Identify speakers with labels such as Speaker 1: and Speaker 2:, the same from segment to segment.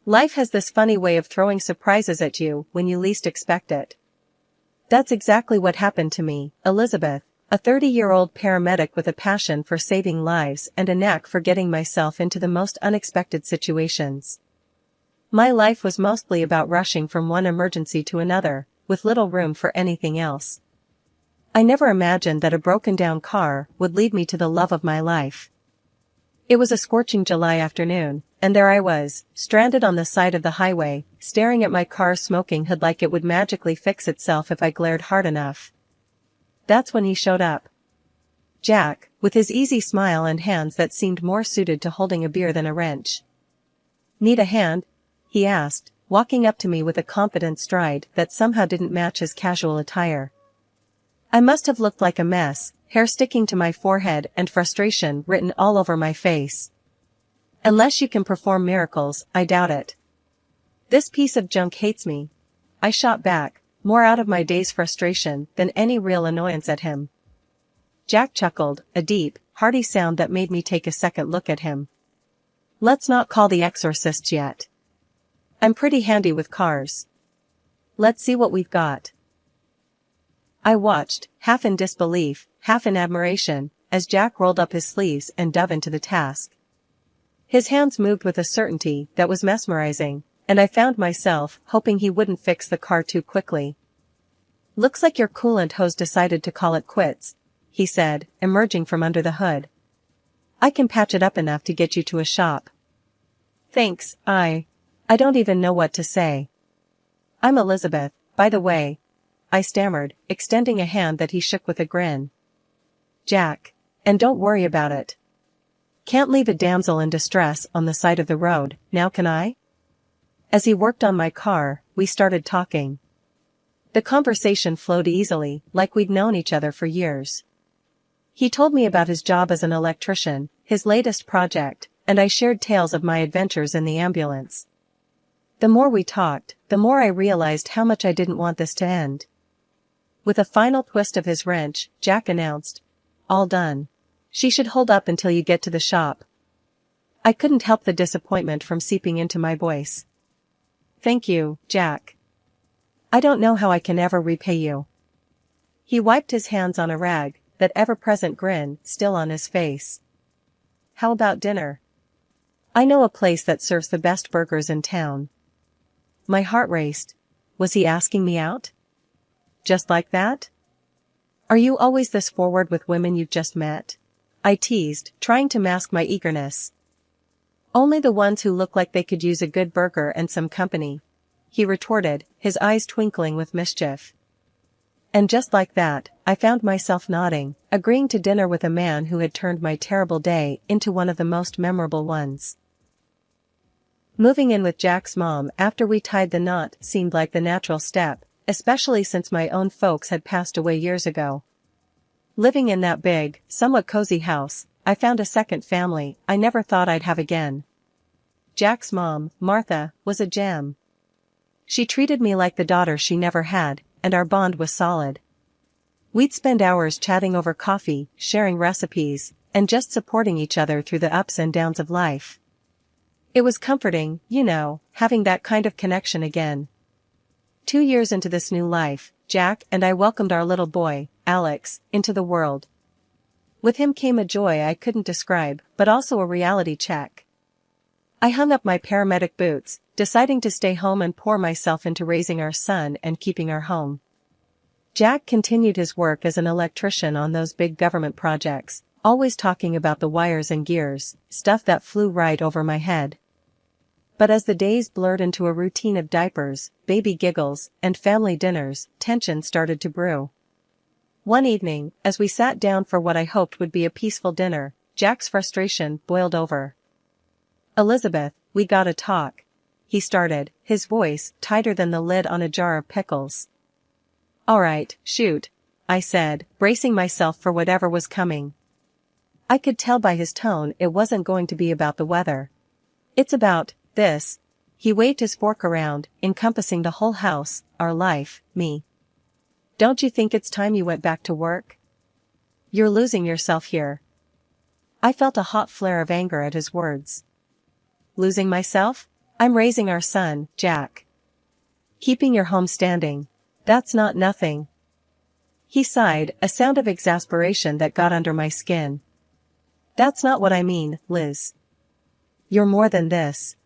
Speaker 1: Life has this funny way of throwing surprises at you when you least expect it. That's exactly what happened to me, Elizabeth, a 30-year-old paramedic with a passion for saving lives and a knack for getting myself into the most unexpected situations. My life was mostly about rushing from one emergency to another, with little room for anything else. I never imagined that a broken-down car would lead me to the love of my life. It was a scorching July afternoon, and there I was, stranded on the side of the highway, staring at my car's smoking hood like it would magically fix itself if I glared hard enough. That's when he showed up. Jack, with his easy smile and hands that seemed more suited to holding a beer than a wrench. "Need a hand?" he asked, walking up to me with a confident stride that somehow didn't match his casual attire. I must have looked like a mess, hair sticking to my forehead and frustration written all over my face. "Unless you can perform miracles, I doubt it." "This piece of junk hates me," I shot back, more out of my day's frustration than any real annoyance at him. Jack chuckled, a deep, hearty sound that made me take a second look at him. "Let's not call the exorcists yet. I'm pretty handy with cars. Let's see what we've got." I watched, half in disbelief, half in admiration, as Jack rolled up his sleeves and dove into the task. His hands moved with a certainty that was mesmerizing, and I found myself hoping he wouldn't fix the car too quickly. "Looks like your coolant hose decided to call it quits," he said, emerging from under the hood. "I can patch it up enough to get you to a shop." "Thanks, I don't even know what to say." "I'm Elizabeth, by the way," I stammered, extending a hand that he shook with a grin. "Jack. And don't worry about it. Can't leave a damsel in distress on the side of the road, now can I?" As he worked on my car, we started talking. The conversation flowed easily, like we'd known each other for years. He told me about his job as an electrician, his latest project, and I shared tales of my adventures in the ambulance. The more we talked, the more I realized how much I didn't want this to end. With a final twist of his wrench, Jack announced, "All done. She should hold up until you get to the shop." I couldn't help the disappointment from seeping into my voice. "Thank you, Jack. I don't know how I can ever repay you." He wiped his hands on a rag, that ever-present grin still on his face. "How about dinner? I know a place that serves the best burgers in town." My heart raced. Was he asking me out? Just like that? "Are you always this forward with women you've just met?" I teased, trying to mask my eagerness. "Only the ones who look like they could use a good burger and some company," he retorted, his eyes twinkling with mischief. And just like that, I found myself nodding, agreeing to dinner with a man who had turned my terrible day into one of the most memorable ones. Moving in with Jack's mom after we tied the knot seemed like the natural step, especially since my own folks had passed away years ago. Living in that big, somewhat cozy house, I found a second family I never thought I'd have again. Jack's mom, Martha, was a gem. She treated me like the daughter she never had, and our bond was solid. We'd spend hours chatting over coffee, sharing recipes, and just supporting each other through the ups and downs of life. It was comforting, having that kind of connection again. 2 years into this new life, Jack and I welcomed our little boy, Alex, into the world. With him came a joy I couldn't describe, but also a reality check. I hung up my paramedic boots, deciding to stay home and pour myself into raising our son and keeping our home. Jack continued his work as an electrician on those big government projects, always talking about the wires and gears, stuff that flew right over my head. But as the days blurred into a routine of diapers, baby giggles, and family dinners, tension started to brew. One evening, as we sat down for what I hoped would be a peaceful dinner, Jack's frustration boiled over. "Elizabeth, we gotta talk," he started, his voice tighter than the lid on a jar of pickles. "All right, shoot," I said, bracing myself for whatever was coming. I could tell by his tone it wasn't going to be about the weather. "It's about this." He waved his fork around, encompassing the whole house, our life, me. "Don't you think it's time you went back to work? You're losing yourself here." I felt a hot flare of anger at his words. "Losing myself?" I'm raising our son, Jack. Keeping your home standing. That's not nothing. He sighed, a sound of exasperation that got under my skin. That's not what I mean, Liz. You're more than this.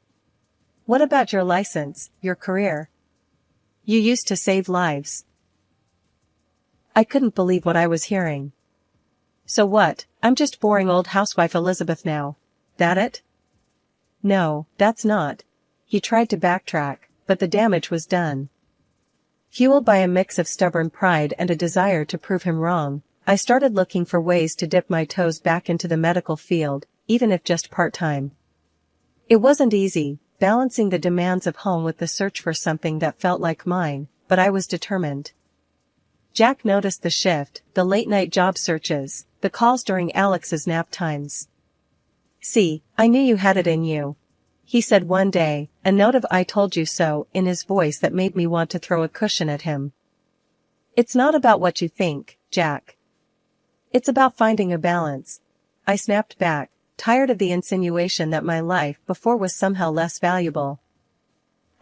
Speaker 1: What about your license, your career? You used to save lives. I couldn't believe what I was hearing. So what, I'm just boring old housewife Elizabeth now. That it? No, that's not. He tried to backtrack, but the damage was done. Fueled by a mix of stubborn pride and a desire to prove him wrong, I started looking for ways to dip my toes back into the medical field, even if just part-time. It wasn't easy, balancing the demands of home with the search for something that felt like mine, but I was determined. Jack noticed the shift, the late-night job searches, the calls during Alex's nap times. See, I knew you had it in you, he said one day, a note of "I told you so" in his voice that made me want to throw a cushion at him. It's not about what you think, Jack. It's about finding a balance. I snapped back, tired of the insinuation that my life before was somehow less valuable.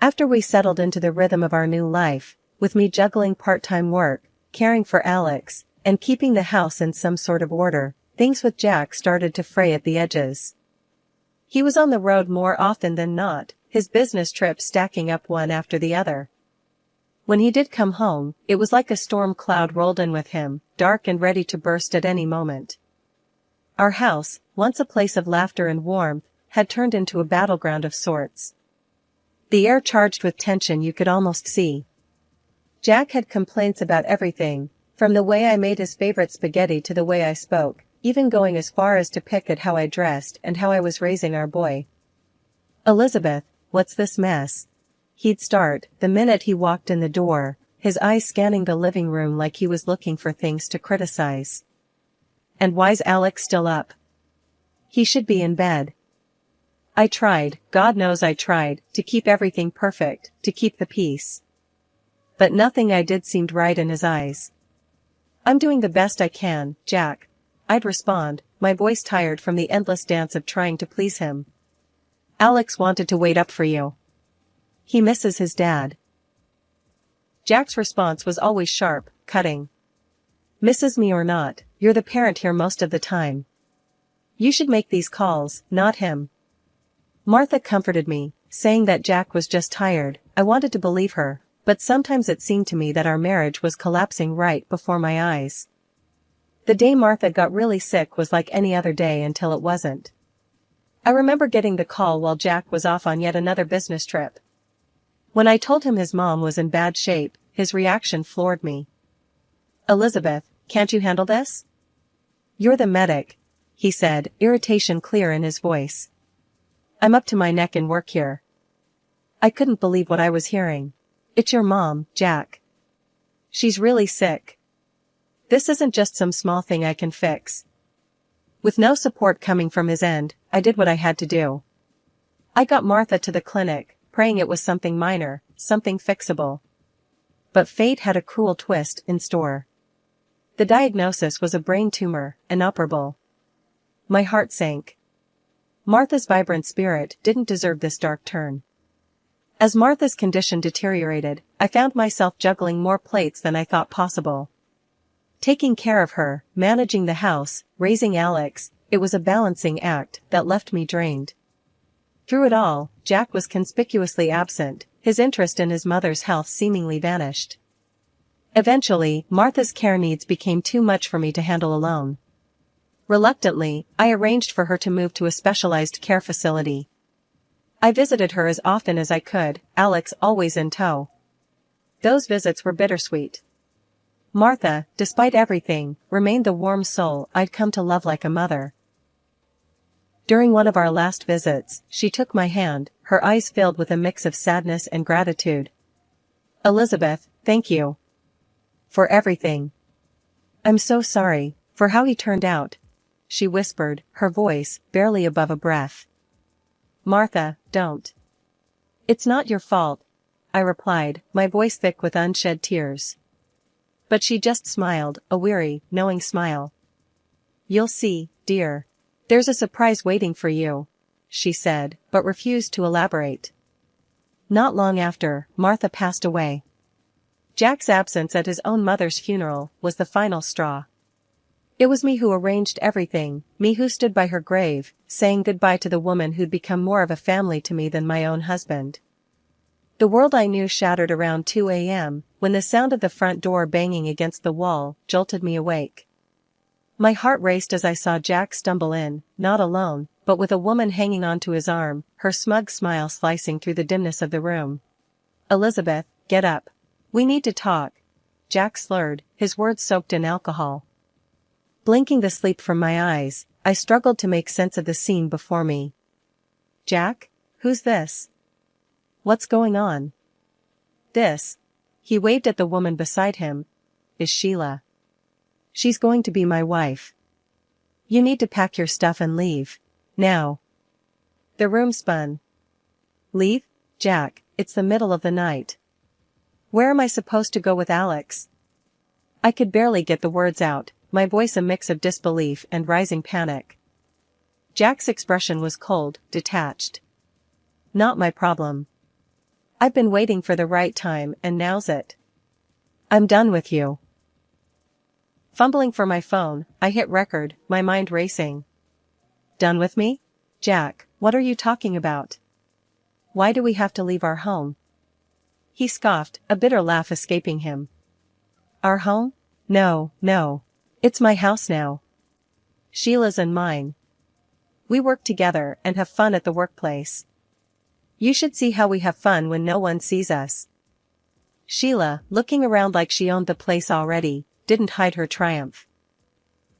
Speaker 1: After we settled into the rhythm of our new life, with me juggling part-time work, caring for Alex, and keeping the house in some sort of order, things with Jack started to fray at the edges. He was on the road more often than not, his business trips stacking up one after the other. When he did come home, it was like a storm cloud rolled in with him, dark and ready to burst at any moment. Our house, once a place of laughter and warmth, had turned into a battleground of sorts. The air charged with tension you could almost see. Jack had complaints about everything, from the way I made his favorite spaghetti to the way I spoke, even going as far as to pick at how I dressed and how I was raising our boy. Elizabeth, what's this mess? He'd start, the minute he walked in the door, his eyes scanning the living room like he was looking for things to criticize. And why's Alex still up? He should be in bed. I tried, God knows I tried, to keep everything perfect, to keep the peace. But nothing I did seemed right in his eyes. I'm doing the best I can, Jack, I'd respond, my voice tired from the endless dance of trying to please him. Alex wanted to wait up for you. He misses his dad. Jack's response was always sharp, cutting. Misses me or not, you're the parent here most of the time. You should make these calls, not him. Martha comforted me, saying that Jack was just tired. I wanted to believe her, but sometimes it seemed to me that our marriage was collapsing right before my eyes. The day Martha got really sick was like any other day until it wasn't. I remember getting the call while Jack was off on yet another business trip. When I told him his mom was in bad shape, his reaction floored me. Elizabeth, can't you handle this? You're the medic, he said, irritation clear in his voice. I'm up to my neck in work here. I couldn't believe what I was hearing. It's your mom, Jack. She's really sick. This isn't just some small thing I can fix. With no support coming from his end, I did what I had to do. I got Martha to the clinic, praying it was something minor, something fixable. But fate had a cruel twist in store. The diagnosis was a brain tumor, inoperable. My heart sank. Martha's vibrant spirit didn't deserve this dark turn. As Martha's condition deteriorated, I found myself juggling more plates than I thought possible. Taking care of her, managing the house, raising Alex, it was a balancing act that left me drained. Through it all, Jack was conspicuously absent, his interest in his mother's health seemingly vanished. Eventually, Martha's care needs became too much for me to handle alone. Reluctantly, I arranged for her to move to a specialized care facility. I visited her as often as I could, Alex always in tow. Those visits were bittersweet. Martha, despite everything, remained the warm soul I'd come to love like a mother. During one of our last visits, she took my hand, her eyes filled with a mix of sadness and gratitude. Elizabeth, thank you. For everything. I'm so sorry, for how he turned out, she whispered, her voice barely above a breath. Martha, don't. It's not your fault, I replied, my voice thick with unshed tears. But she just smiled, a weary, knowing smile. You'll see, dear. There's a surprise waiting for you, she said, but refused to elaborate. Not long after, Martha passed away. Jack's absence at his own mother's funeral was the final straw. It was me who arranged everything, me who stood by her grave, saying goodbye to the woman who'd become more of a family to me than my own husband. The world I knew shattered around 2 a.m., when the sound of the front door banging against the wall jolted me awake. My heart raced as I saw Jack stumble in, not alone, but with a woman hanging onto his arm, her smug smile slicing through the dimness of the room. "Elizabeth, get up. We need to talk," Jack slurred, his words soaked in alcohol. Blinking the sleep from my eyes, I struggled to make sense of the scene before me. "Jack? Who's this? What's going on?" "This," he waved at the woman beside him, "is Sheila. She's going to be my wife. You need to pack your stuff and leave. Now." The room spun. "Leave? Jack, it's the middle of the night. Where am I supposed to go with Alex?" I could barely get the words out, my voice a mix of disbelief and rising panic. Jack's expression was cold, detached. "Not my problem. I've been waiting for the right time and now's it. I'm done with you." Fumbling for my phone, I hit record, my mind racing. "Done with me? Jack, what are you talking about? Why do we have to leave our home?" He scoffed, a bitter laugh escaping him. "Our home? No, no. It's my house now. Sheila's and mine. We work together and have fun at the workplace. You should see how we have fun when no one sees us." Sheila, looking around like she owned the place already, didn't hide her triumph.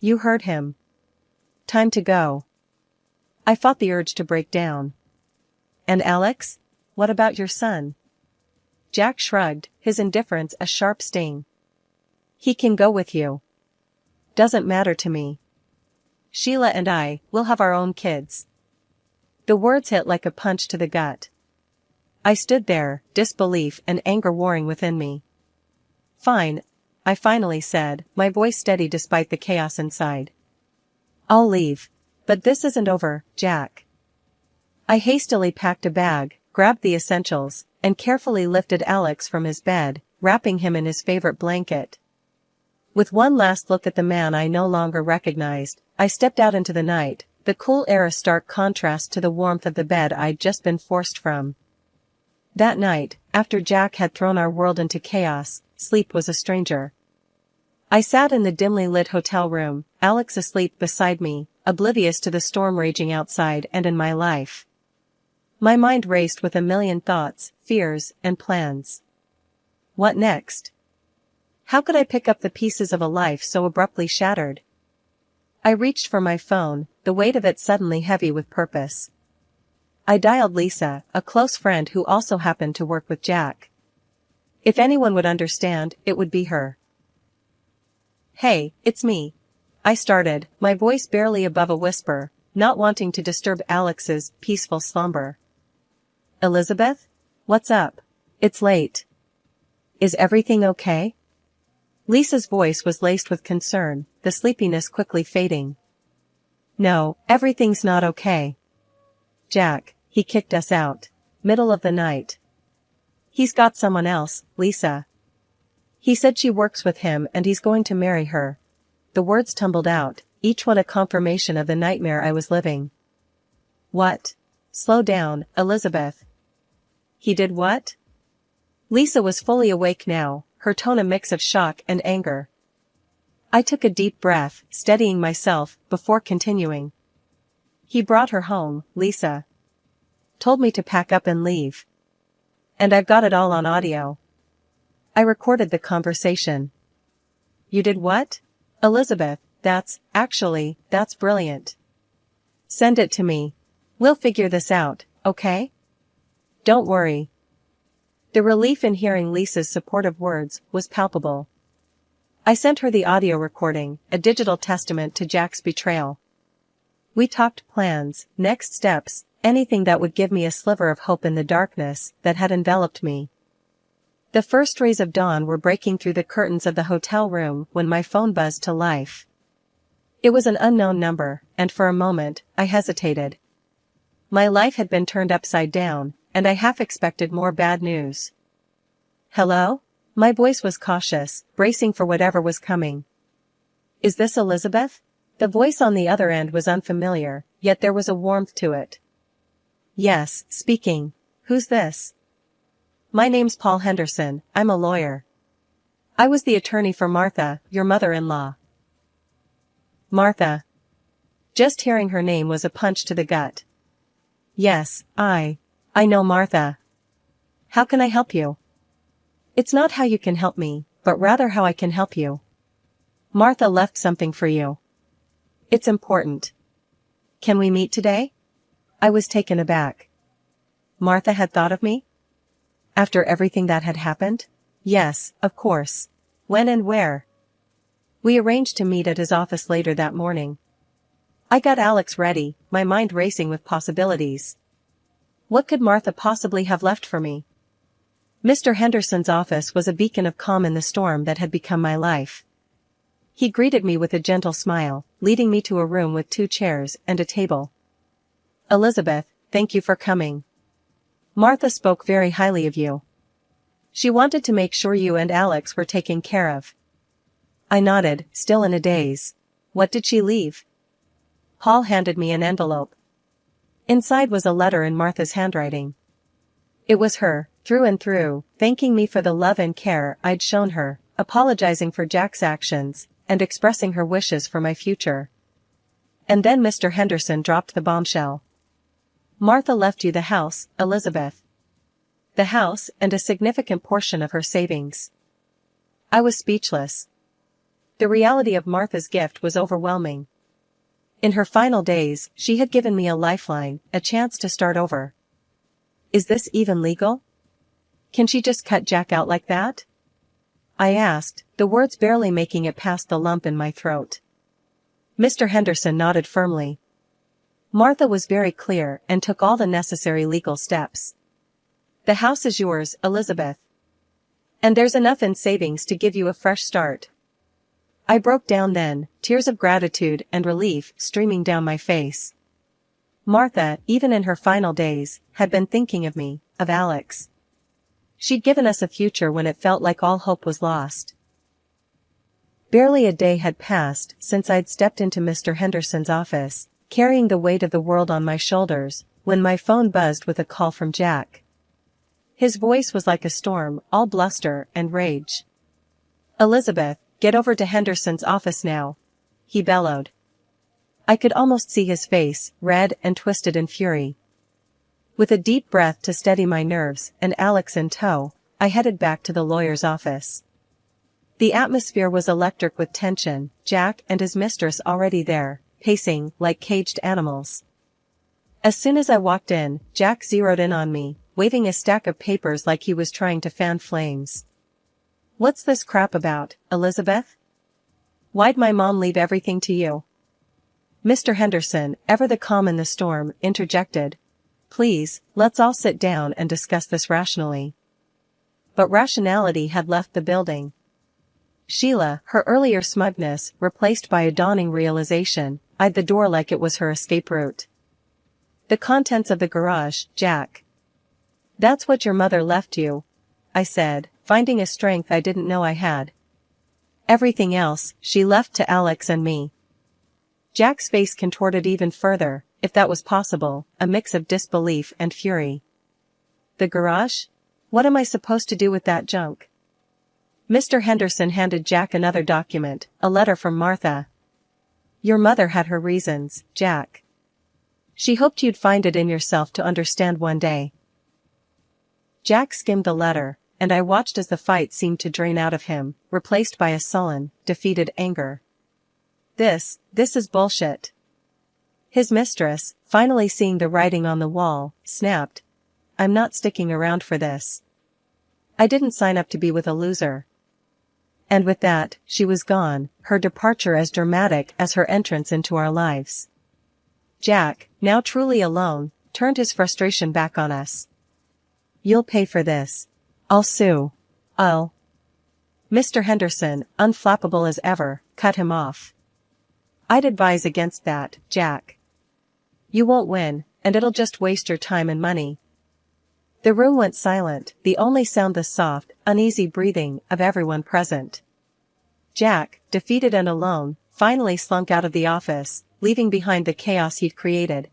Speaker 1: "You heard him. Time to go." I fought the urge to break down. "And Alex? What about your son?" Jack shrugged, his indifference a sharp sting. "He can go with you. Doesn't matter to me. Sheila and I will have our own kids." The words hit like a punch to the gut. I stood there, disbelief and anger warring within me. "Fine," I finally said, my voice steady despite the chaos inside. "I'll leave. But this isn't over, Jack." I hastily packed a bag, grabbed the essentials, and carefully lifted Alex from his bed, wrapping him in his favorite blanket. With one last look at the man I no longer recognized, I stepped out into the night, the cool air a stark contrast to the warmth of the bed I'd just been forced from. That night, after Jack had thrown our world into chaos, sleep was a stranger. I sat in the dimly lit hotel room, Alex asleep beside me, oblivious to the storm raging outside and in my life. My mind raced with a million thoughts, fears, and plans. What next? How could I pick up the pieces of a life so abruptly shattered? I reached for my phone, the weight of it suddenly heavy with purpose. I dialed Lisa, a close friend who also happened to work with Jack. If anyone would understand, it would be her. "Hey, it's me," I started, my voice barely above a whisper, not wanting to disturb Alex's peaceful slumber. "Elizabeth? What's up? It's late. Is everything okay?" Lisa's voice was laced with concern, the sleepiness quickly fading. "No, everything's not okay. Jack, he kicked us out. Middle of the night. He's got someone else, Lisa. He said she works with him and he's going to marry her." The words tumbled out, each one a confirmation of the nightmare I was living. "What? Slow down, Elizabeth. He did what?" Lisa was fully awake now, her tone a mix of shock and anger. I took a deep breath, steadying myself, before continuing. "He brought her home, Lisa. Told me to pack up and leave. And I've got it all on audio. I recorded the conversation." "You did what?" "Elizabeth, that's brilliant. Send it to me. We'll figure this out, okay? Don't worry." The relief in hearing Lisa's supportive words was palpable. I sent her the audio recording, a digital testament to Jack's betrayal. We talked plans, next steps, anything that would give me a sliver of hope in the darkness that had enveloped me. The first rays of dawn were breaking through the curtains of the hotel room when my phone buzzed to life. It was an unknown number, and for a moment, I hesitated. My life had been turned upside down, and I half expected more bad news. "Hello?" My voice was cautious, bracing for whatever was coming. "Is this Elizabeth?" The voice on the other end was unfamiliar, yet there was a warmth to it. "Yes, speaking. Who's this?" "My name's Paul Henderson, I'm a lawyer. I was the attorney for Martha, your mother-in-law." Martha. Just hearing her name was a punch to the gut. "Yes, I know Martha. How can I help you?" "It's not how you can help me, but rather how I can help you. Martha left something for you. It's important. Can we meet today?" I was taken aback. Martha had thought of me? After everything that had happened? Yes, of course. When and where? We arranged to meet at his office later that morning. I got Alex ready, my mind racing with possibilities. What could Martha possibly have left for me? Mr. Henderson's office was a beacon of calm in the storm that had become my life. He greeted me with a gentle smile, leading me to a room with 2 chairs and a table. "Elizabeth, thank you for coming. Martha spoke very highly of you. She wanted to make sure you and Alex were taken care of." I nodded, still in a daze. "What did she leave?" Paul handed me an envelope. Inside was a letter in Martha's handwriting. It was her, through and through, thanking me for the love and care I'd shown her, apologizing for Jack's actions, and expressing her wishes for my future. And then Mr. Henderson dropped the bombshell. "Martha left you the house, Elizabeth. The house and a significant portion of her savings." I was speechless. The reality of Martha's gift was overwhelming. In her final days, she had given me a lifeline, a chance to start over. Is this even legal? Can she just cut Jack out like that? I asked, the words barely making it past the lump in my throat. Mr. Henderson nodded firmly. Martha was very clear and took all the necessary legal steps. The house is yours, Elizabeth. And there's enough in savings to give you a fresh start. I broke down then, tears of gratitude and relief streaming down my face. Martha, even in her final days, had been thinking of me, of Alex. She'd given us a future when it felt like all hope was lost. Barely a day had passed since I'd stepped into Mr. Henderson's office, carrying the weight of the world on my shoulders, when my phone buzzed with a call from Jack. His voice was like a storm, all bluster and rage. "Elizabeth, get over to Henderson's office now," he bellowed. I could almost see his face, red and twisted in fury. With a deep breath to steady my nerves and Alex in tow, I headed back to the lawyer's office. The atmosphere was electric with tension, Jack and his mistress already there, pacing like caged animals. As soon as I walked in, Jack zeroed in on me, waving a stack of papers like he was trying to fan flames. "What's this crap about, Elizabeth? Why'd my mom leave everything to you?" Mr. Henderson, ever the calm in the storm, interjected. "Please, let's all sit down and discuss this rationally." But rationality had left the building. Sheila, her earlier smugness replaced by a dawning realization, eyed the door like it was her escape route. "The contents of the garage, Jack. That's what your mother left you," I said, finding a strength I didn't know I had. "Everything else, she left to Alex and me." Jack's face contorted even further, if that was possible, a mix of disbelief and fury. "The garage? What am I supposed to do with that junk?" Mr. Henderson handed Jack another document, a letter from Martha. "Your mother had her reasons, Jack. She hoped you'd find it in yourself to understand one day." Jack skimmed the letter, and I watched as the fight seemed to drain out of him, replaced by a sullen, defeated anger. This is bullshit." His mistress, finally seeing the writing on the wall, snapped. "I'm not sticking around for this. I didn't sign up to be with a loser." And with that, she was gone, her departure as dramatic as her entrance into our lives. Jack, now truly alone, turned his frustration back on us. "You'll pay for this. I'll sue. I'll—" Mr. Henderson, unflappable as ever, cut him off. "I'd advise against that, Jack. You won't win, and it'll just waste your time and money." The room went silent, the only sound the soft, uneasy breathing of everyone present. Jack, defeated and alone, finally slunk out of the office, leaving behind the chaos he'd created.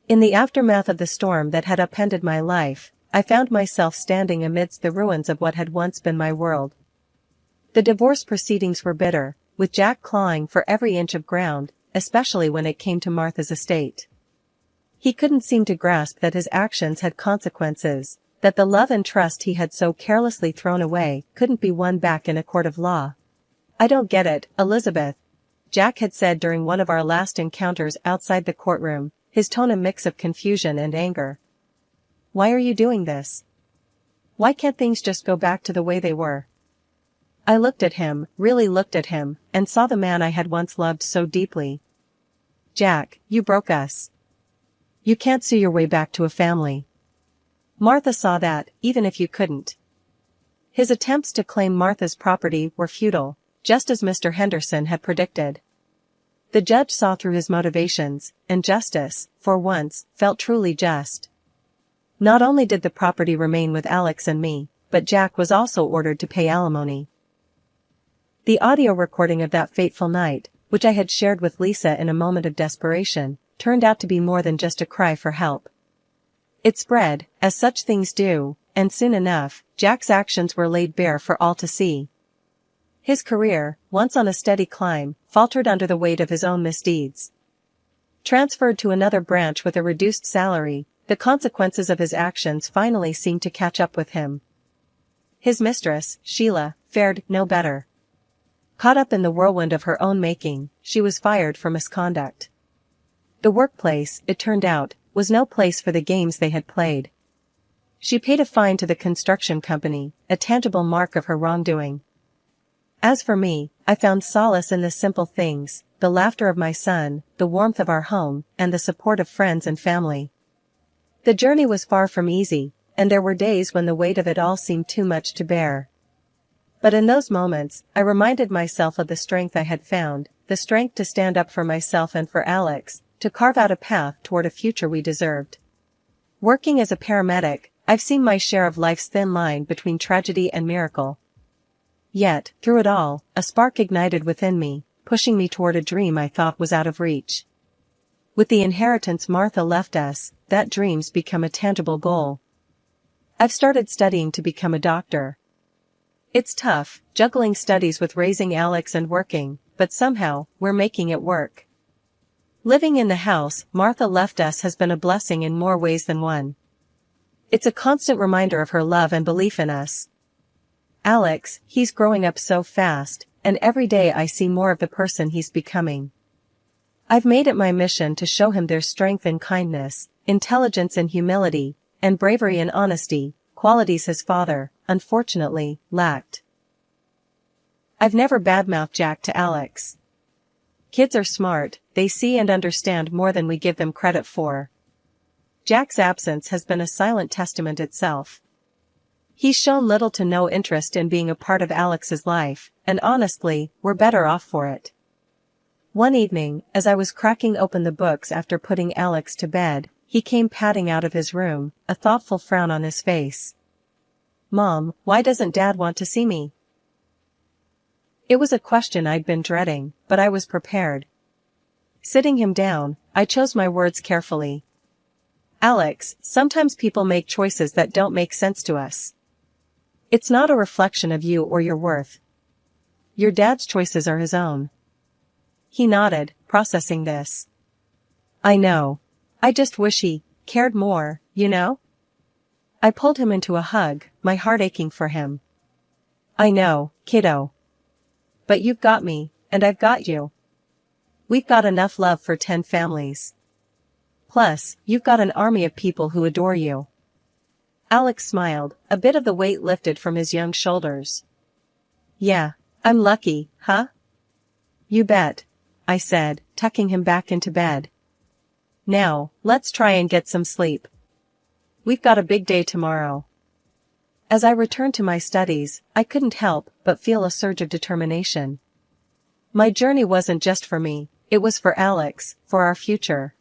Speaker 1: In the aftermath of the storm that had upended my life, I found myself standing amidst the ruins of what had once been my world. The divorce proceedings were bitter, with Jack clawing for every inch of ground, especially when it came to Martha's estate. He couldn't seem to grasp that his actions had consequences, that the love and trust he had so carelessly thrown away couldn't be won back in a court of law. "I don't get it, Elizabeth," Jack had said during one of our last encounters outside the courtroom, his tone a mix of confusion and anger. "Why are you doing this? Why can't things just go back to the way they were?" I looked at him, really looked at him, and saw the man I had once loved so deeply. "Jack, you broke us. You can't sue your way back to a family. Martha saw that, even if you couldn't." His attempts to claim Martha's property were futile, just as Mr. Henderson had predicted. The judge saw through his motivations, and justice, for once, felt truly just. Not only did the property remain with Alex and me, but Jack was also ordered to pay alimony. The audio recording of that fateful night, which I had shared with Lisa in a moment of desperation, turned out to be more than just a cry for help. It spread, as such things do, and soon enough, Jack's actions were laid bare for all to see. His career, once on a steady climb, faltered under the weight of his own misdeeds. Transferred to another branch with a reduced salary, the consequences of his actions finally seemed to catch up with him. His mistress, Sheila, fared no better. Caught up in the whirlwind of her own making, she was fired for misconduct. The workplace, it turned out, was no place for the games they had played. She paid a fine to the construction company, a tangible mark of her wrongdoing. As for me, I found solace in the simple things, the laughter of my son, the warmth of our home, and the support of friends and family. The journey was far from easy, and there were days when the weight of it all seemed too much to bear. But in those moments, I reminded myself of the strength I had found, the strength to stand up for myself and for Alex, to carve out a path toward a future we deserved. Working as a paramedic, I've seen my share of life's thin line between tragedy and miracle. Yet, through it all, a spark ignited within me, pushing me toward a dream I thought was out of reach. With the inheritance Martha left us, that dream's become a tangible goal. I've started studying to become a doctor. It's tough, juggling studies with raising Alex and working, but somehow, we're making it work. Living in the house Martha left us has been a blessing in more ways than one. It's a constant reminder of her love and belief in us. Alex, he's growing up so fast, and every day I see more of the person he's becoming. I've made it my mission to show him there's strength in kindness, intelligence and humility, and bravery and honesty, qualities his father, unfortunately, lacked. I've never badmouthed Jack to Alex. Kids are smart, they see and understand more than we give them credit for. Jack's absence has been a silent testament itself. He's shown little to no interest in being a part of Alex's life, and honestly, we're better off for it. One evening, as I was cracking open the books after putting Alex to bed, he came padding out of his room, a thoughtful frown on his face. "Mom, why doesn't Dad want to see me?" It was a question I'd been dreading, but I was prepared. Sitting him down, I chose my words carefully. "Alex, sometimes people make choices that don't make sense to us. It's not a reflection of you or your worth. Your dad's choices are his own." He nodded, processing this. "I know. I just wish he cared more, you know?" I pulled him into a hug, my heart aching for him. "I know, kiddo. But you've got me, and I've got you. We've got enough love for 10 families. Plus, you've got an army of people who adore you." Alex smiled, a bit of the weight lifted from his young shoulders. "Yeah, I'm lucky, huh?" "You bet," I said, tucking him back into bed. "Now, let's try and get some sleep. We've got a big day tomorrow." As I returned to my studies, I couldn't help but feel a surge of determination. My journey wasn't just for me, it was for Alex, for our future.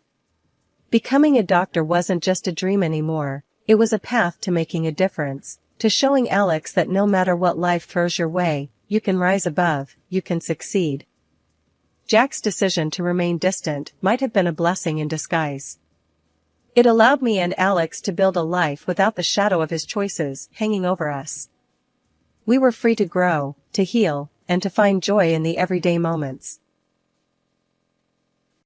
Speaker 1: Becoming a doctor wasn't just a dream anymore, It was a path to making a difference, to showing Alex that no matter what life throws your way, you can rise above, you can succeed. Jack's decision to remain distant might have been a blessing in disguise. It allowed me and Alex to build a life without the shadow of his choices hanging over us. We were free to grow, to heal, and to find joy in the everyday moments.